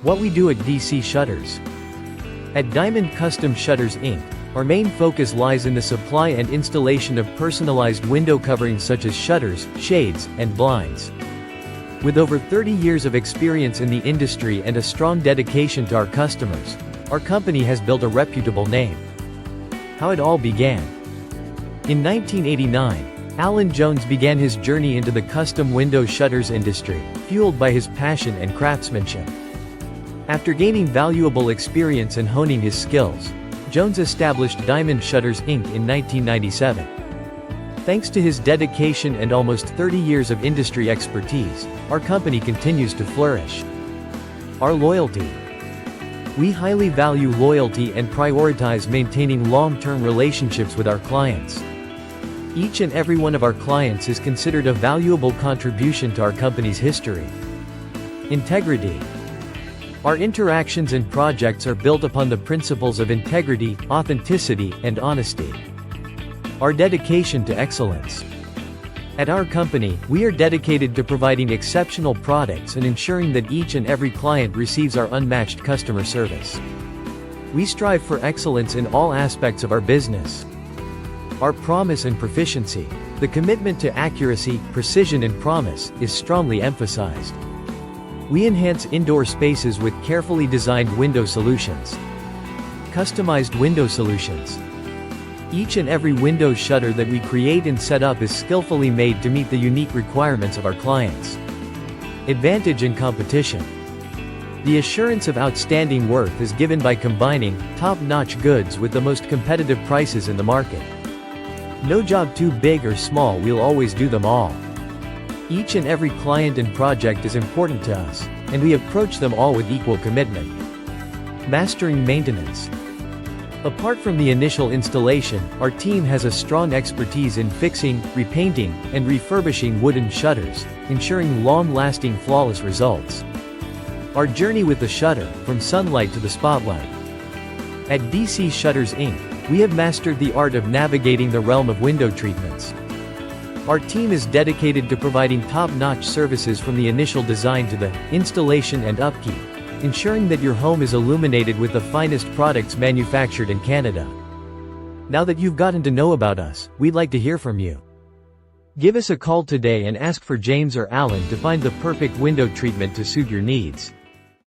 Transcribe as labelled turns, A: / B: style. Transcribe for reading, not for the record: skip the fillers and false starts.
A: What we do at DC Shutters. At Diamond Custom Shutters Inc., our main focus lies in the supply and installation of personalized window coverings such as shutters, shades, and blinds. With over 30 years of experience in the industry and a strong dedication to our customers, our company has built a reputable name. How it all began. In 1989, Allan Jones began his journey into the custom window shutters industry, fueled by his passion and craftsmanship. After gaining valuable experience and honing his skills, Jones established Diamond Shutters Inc. in 1997. Thanks to his dedication and almost 30 years of industry expertise, our company continues to flourish. Our loyalty. We highly value loyalty and prioritize maintaining long-term relationships with our clients. Each and every one of our clients is considered a valuable contribution to our company's history. Integrity. Our interactions and projects are built upon the principles of integrity, authenticity, and honesty. Our dedication to excellence. At our company, we are dedicated to providing exceptional products and ensuring that each and every client receives our unmatched customer service. We strive for excellence in all aspects of our business. Our promise and proficiency. The commitment to accuracy, precision, and promise is strongly emphasized. We enhance indoor spaces with carefully designed window solutions. Customized window solutions. Each and every window shutter that we create and set up is skillfully made to meet the unique requirements of our clients. Advantage in competition. The assurance of outstanding worth is given by combining top-notch goods with the most competitive prices in the market. No job too big or small, we'll always do them all. Each and every client and project is important to us, and we approach them all with equal commitment. Mastering maintenance. Apart from the initial installation, our team has a strong expertise in fixing, repainting, and refurbishing wooden shutters, ensuring long-lasting flawless results. Our journey with the shutter, from sunlight to the spotlight. At DC Shutters Inc., we have mastered the art of navigating the realm of window treatments. Our team is dedicated to providing top-notch services from the initial design to the installation and upkeep, ensuring that your home is illuminated with the finest products manufactured in Canada. Now that you've gotten to know about us, we'd like to hear from you. Give us a call today and ask for James or Alan to find the perfect window treatment to suit your needs.